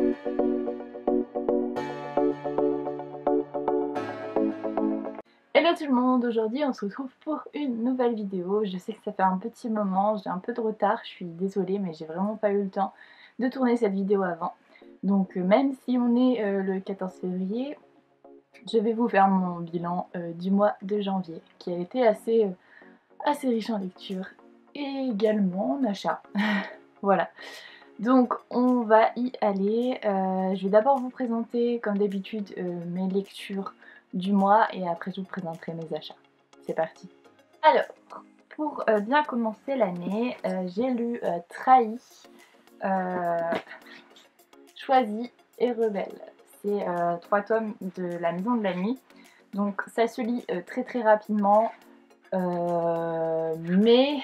Hello tout le monde, aujourd'hui on se retrouve pour une nouvelle vidéo. Je sais que ça fait un petit moment, j'ai un peu de retard, je suis désolée mais j'ai vraiment pas eu le temps de tourner cette vidéo avant. Donc même si on est le 14 février, je vais vous faire mon bilan du mois de janvier qui a été assez riche en lecture et également en achat. Voilà. Donc on va y aller. Je vais d'abord vous présenter comme d'habitude mes lectures du mois et après je vous présenterai mes achats. C'est parti. Alors, pour bien commencer l'année, j'ai lu Trahi, Choisi et Rebelle. C'est 3 tomes de La Maison de la Nuit. Donc ça se lit très rapidement, mais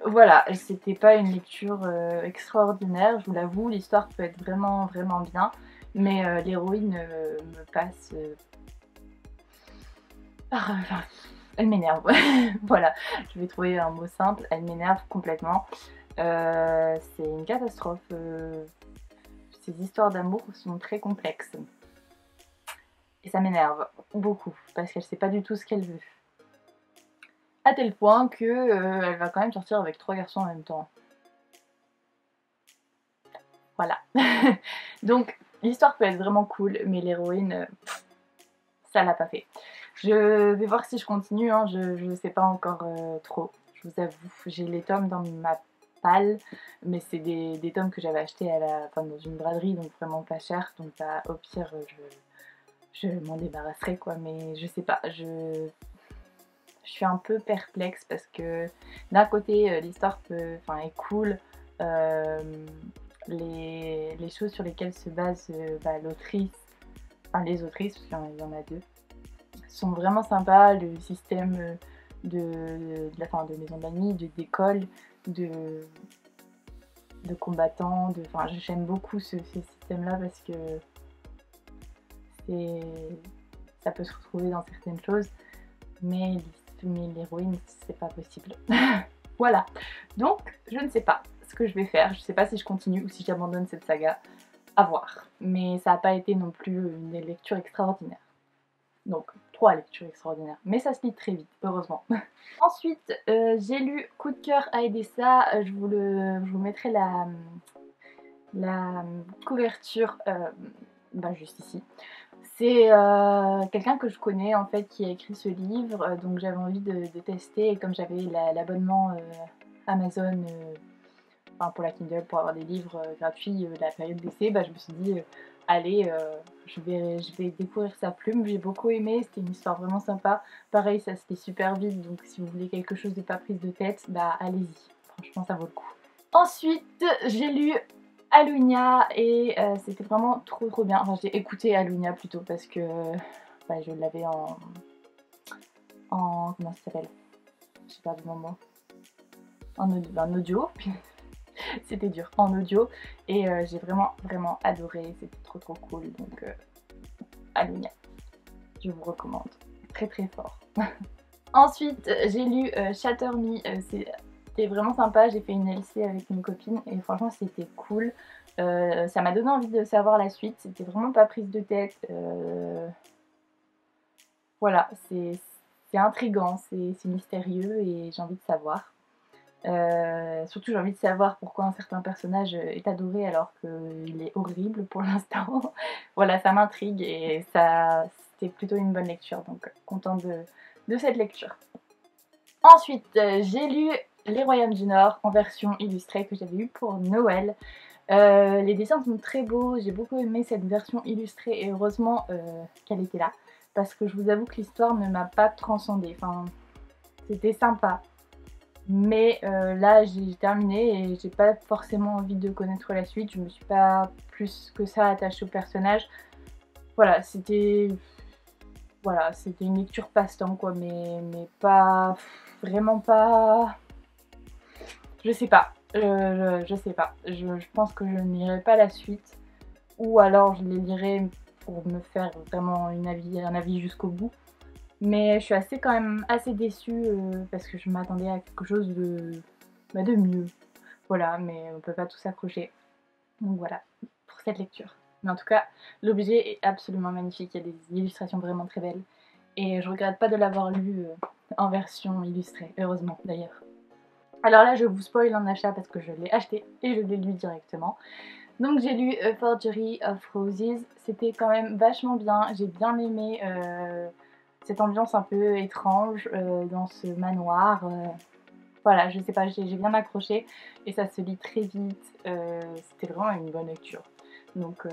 voilà, c'était pas une lecture extraordinaire, je vous l'avoue. L'histoire peut être vraiment bien, mais l'héroïne me passe... enfin, elle m'énerve. Voilà, je vais trouver un mot simple, elle m'énerve complètement. C'est une catastrophe. Ces histoires d'amour sont très complexes. Et ça m'énerve beaucoup, parce qu'elle sait pas du tout ce qu'elle veut. À tel point que elle va quand même sortir avec 3 garçons en même temps. Voilà. Donc l'histoire peut être vraiment cool, mais l'héroïne, ça l'a pas fait. Je vais voir si je continue, hein. Je sais pas encore trop, je vous avoue. J'ai les tomes dans ma palle, mais c'est des tomes que j'avais achetés dans une braderie, donc vraiment pas cher. Donc bah, au pire, je m'en débarrasserai quoi, mais je sais pas. Je suis un peu perplexe parce que d'un côté l'histoire est cool, les choses sur lesquelles se base l'autrice, enfin les autrices, parce qu'il y en a 2, sont vraiment sympas. Le système de Maison de la Nuit, d'école, de combattants, j'aime beaucoup ce système là parce que ça peut se retrouver dans certaines choses, mais l'héroïne, c'est pas possible. Voilà, donc je ne sais pas ce que je vais faire, je sais pas si je continue ou si j'abandonne cette saga, à voir. Mais ça n'a pas été non plus une lecture extraordinaire. Donc 3 lectures extraordinaires, mais ça se lit très vite, heureusement. Ensuite, j'ai lu Coup de cœur à Edessa, je vous mettrai la couverture juste ici. C'est quelqu'un que je connais en fait qui a écrit ce livre, donc j'avais envie de tester, et comme j'avais l'abonnement Amazon pour la Kindle pour avoir des livres gratuits la période d'essai, je me suis dit allez, je vais découvrir sa plume. J'ai beaucoup aimé, c'était une histoire vraiment sympa. Pareil, ça se lit super vite, donc si vous voulez quelque chose de pas prise de tête, allez-y, franchement ça vaut le coup. Ensuite, j'ai lu Allunia et c'était vraiment trop bien. Enfin, j'ai écouté Allunia plutôt parce que je l'avais en comment ça s'appelle, j'ai perdu mon mot, en audio. C'était dur, en audio, et j'ai vraiment adoré, c'était trop cool. Donc Allunia, je vous recommande très fort. Ensuite j'ai lu Shatter Me, c'était vraiment sympa. J'ai fait une LC avec une copine et franchement c'était cool. Ça m'a donné envie de savoir la suite, c'était vraiment pas prise de tête. Voilà, c'est intriguant, c'est mystérieux et j'ai envie de savoir. Surtout j'ai envie de savoir pourquoi un certain personnage est adoré alors qu'il est horrible pour l'instant. Voilà, ça m'intrigue et c'était plutôt une bonne lecture, donc contente de cette lecture. Ensuite j'ai lu Les Royaumes du Nord en version illustrée que j'avais eu pour Noël. Les dessins sont très beaux, j'ai beaucoup aimé cette version illustrée et heureusement qu'elle était là, parce que je vous avoue que l'histoire ne m'a pas transcendée. Enfin, c'était sympa, mais là j'ai terminé et j'ai pas forcément envie de connaître la suite. Je me suis pas plus que ça attachée au personnage. Voilà, c'était une lecture passe-temps quoi, mais pas vraiment pas. Je sais pas. Je sais pas. Je pense que je ne lirai pas la suite, ou alors je les lirai pour me faire vraiment un avis jusqu'au bout. Mais je suis quand même assez déçue parce que je m'attendais à quelque chose de mieux. Voilà, mais on peut pas tout s'accrocher. Donc voilà, pour cette lecture. Mais en tout cas, l'objet est absolument magnifique, il y a des illustrations vraiment très belles. Et je regrette pas de l'avoir lu en version illustrée, heureusement d'ailleurs. Alors là, je vous spoil un achat parce que je l'ai acheté et je l'ai lu directement. Donc j'ai lu A Forgery of Roses, c'était quand même vachement bien, j'ai bien aimé cette ambiance un peu étrange dans ce manoir. Voilà, je sais pas, j'ai bien accroché et ça se lit très vite, c'était vraiment une bonne lecture. Donc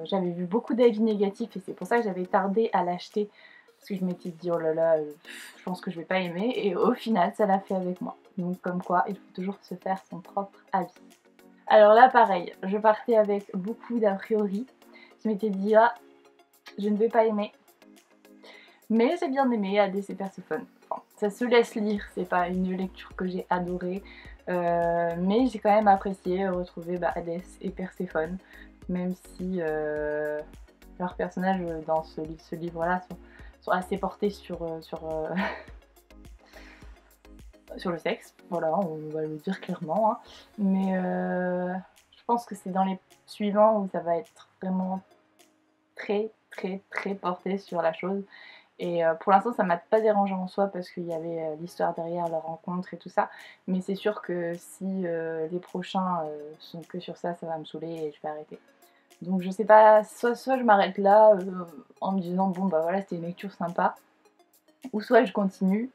j'avais vu beaucoup d'avis négatifs et c'est pour ça que j'avais tardé à l'acheter parce que je m'étais dit oh là là, je pense que je vais pas aimer et au final ça l'a fait avec moi. Donc comme quoi, il faut toujours se faire son propre avis. Alors là pareil, je partais avec beaucoup d'a priori, je m'étais dit ah, je ne vais pas aimer. Mais j'ai bien aimé Hades et Perséphone. Enfin, ça se laisse lire, c'est pas une lecture que j'ai adorée, mais j'ai quand même apprécié retrouver Hades et Perséphone, même si leurs personnages dans ce livre-là sont assez portés sur le sexe, voilà, on va le dire clairement, hein. Mais je pense que c'est dans les suivants où ça va être vraiment très très très porté sur la chose. Et pour l'instant, ça m'a pas dérangé en soi parce qu'il y avait l'histoire derrière, leur rencontre et tout ça. Mais c'est sûr que si les prochains sont que sur ça, ça va me saouler et je vais arrêter. Donc je sais pas, soit je m'arrête là en me disant bon bah voilà, c'était une lecture sympa. Ou soit je continue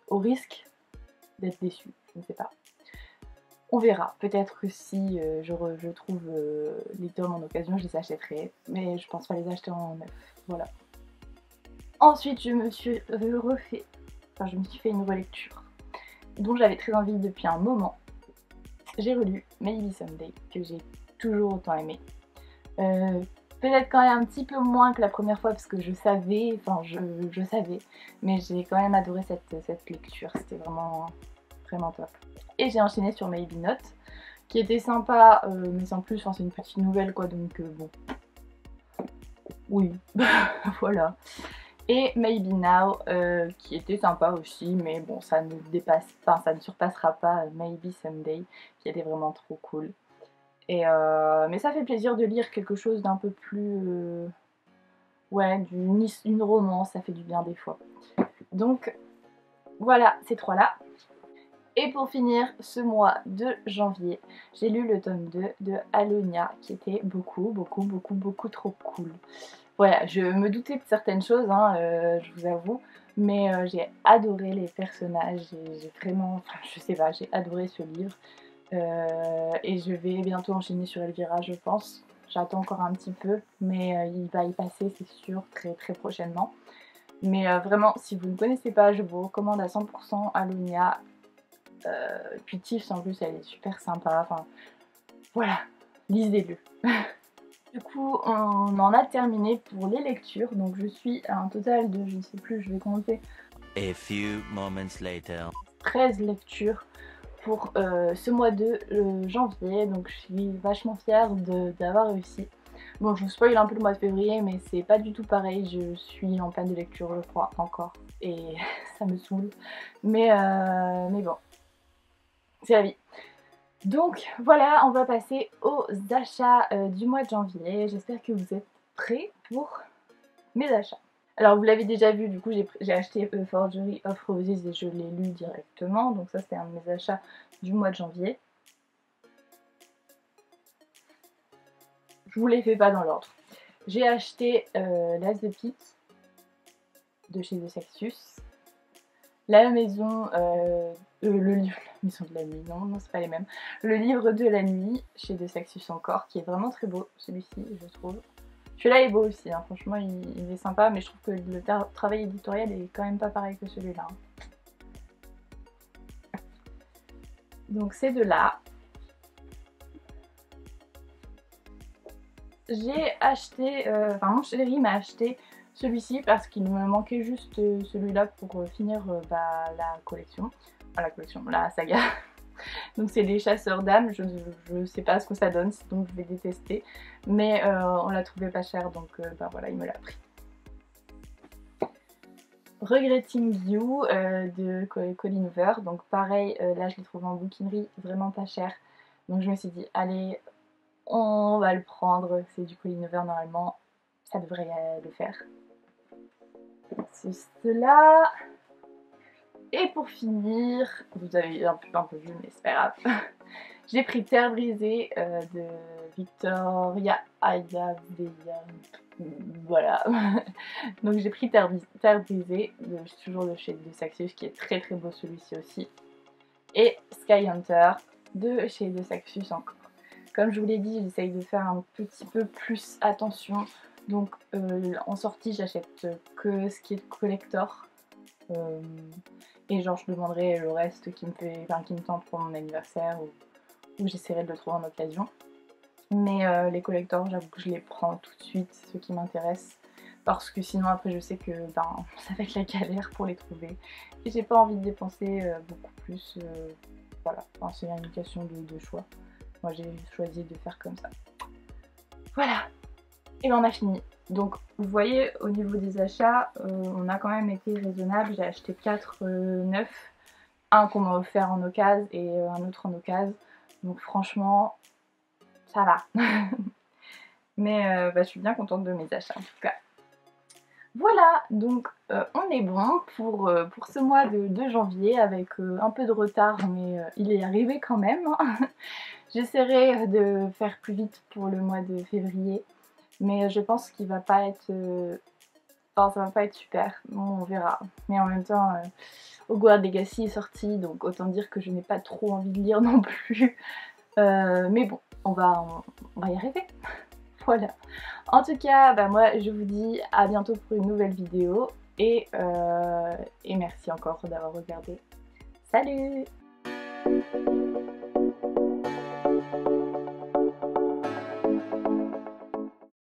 au risque d'être déçue. Je ne sais pas. On verra. Peut-être que si je trouve les tomes en occasion, je les achèterai. Mais je pense pas les acheter en neuf. Voilà. Ensuite, je me suis fait une relecture dont j'avais très envie depuis un moment. J'ai relu Maybe Someday, que j'ai toujours autant aimé. Peut-être quand même un petit peu moins que la première fois parce que je savais, mais j'ai quand même adoré cette lecture, c'était vraiment, vraiment top. Et j'ai enchaîné sur Maybe Not, qui était sympa, mais sans plus, c'est une petite nouvelle quoi, donc bon. Oui, voilà. Et Maybe Now, qui était sympa aussi, mais bon, ça ne surpassera pas Maybe Someday, qui était vraiment trop cool. Et mais ça fait plaisir de lire quelque chose d'un peu plus... ouais, une romance, ça fait du bien des fois. Donc, voilà, ces trois-là. Et pour finir, ce mois de janvier, j'ai lu le tome 2 de Alonia, qui était beaucoup, beaucoup, beaucoup, beaucoup trop cool. Voilà, je me doutais de certaines choses, hein, je vous avoue, mais j'ai adoré les personnages, j'ai vraiment, enfin je sais pas, j'ai adoré ce livre. Et je vais bientôt enchaîner sur Elvira, je pense. J'attends encore un petit peu, mais il va y passer, c'est sûr, très très prochainement. Mais vraiment, si vous ne connaissez pas, je vous recommande à 100% Alonia. Puis Tiff, en plus, elle est super sympa. Enfin, voilà, lisez-le. Du coup, on en a terminé pour les lectures. Donc, je suis à un total de, je ne sais plus, je vais compter. A few moments later. 13 lectures pour ce mois de janvier, donc je suis vachement fière d'avoir réussi. Bon, je vous spoil un peu le mois de février, mais c'est pas du tout pareil, je suis en panne de lecture, je crois, encore, et ça me saoule. Mais bon, c'est la vie. Donc voilà, on va passer aux achats du mois de janvier. J'espère que vous êtes prêts pour mes achats. Alors vous l'avez déjà vu, du coup j'ai acheté A Forgery of Roses et je l'ai lu directement. Donc ça c'était un de mes achats du mois de janvier. Je vous les fais pas dans l'ordre. J'ai acheté l'As de pique de chez The Sextus. La maison, le livre, la maison de la nuit, non c'est pas les mêmes. Le livre de la nuit chez The Sextus encore, qui est vraiment très beau celui-ci je trouve. Celui-là est beau aussi, hein. Franchement il est sympa, mais je trouve que le travail éditorial est quand même pas pareil que celui-là. Donc ces deux-là. J'ai acheté, mon chéri m'a acheté celui-ci parce qu'il me manquait juste celui-là pour finir la collection. Enfin, la saga. Donc c'est les chasseurs d'âmes, je sais pas ce que ça donne, donc je vais détester. Mais on l'a trouvé pas cher, donc voilà, il me l'a pris. Regretting You de Colleen Hoover, donc pareil, là je l'ai trouvé en bouquinerie, vraiment pas cher. Donc je me suis dit, allez, on va le prendre, c'est du Collinover normalement, ça devrait le faire. C'est cela. Et pour finir, vous avez un peu vu mais c'est pas grave, j'ai pris Terre brisée de Victoria Ayadea. Voilà. Donc j'ai pris Terre brisée, toujours de chez De Saxius, qui est très beau celui-ci aussi. Et Sky Hunter de chez De Saxius encore. Comme je vous l'ai dit, j'essaye de faire un petit peu plus attention. Donc en sortie, j'achète que ce qui est collector. Et genre je demanderai le reste qui me tente pour mon anniversaire ou j'essaierai de le trouver en occasion. Mais les collectors, j'avoue que je les prends tout de suite, ceux qui m'intéressent. Parce que sinon après je sais que ça va être la galère pour les trouver. Et j'ai pas envie de dépenser beaucoup plus. Voilà, enfin, c'est une question de choix. Moi j'ai choisi de faire comme ça. Voilà. Et ben on a fini. Donc vous voyez au niveau des achats, on a quand même été raisonnable. J'ai acheté 4 neufs, un qu'on m'a offert en occasion et un autre en occasion. Donc franchement, ça va. Mais je suis bien contente de mes achats en tout cas. Voilà, donc on est bon pour ce mois de janvier avec un peu de retard, mais il est arrivé quand même. J'essaierai de faire plus vite pour le mois de février. Mais je pense qu'il va pas être... Enfin, ça va pas être super. Bon, on verra. Mais en même temps, Hogwarts Legacy est sorti, donc autant dire que je n'ai pas trop envie de lire non plus. Mais bon, on va y arriver. Voilà. En tout cas, bah moi, je vous dis à bientôt pour une nouvelle vidéo. Et merci encore d'avoir regardé. Salut!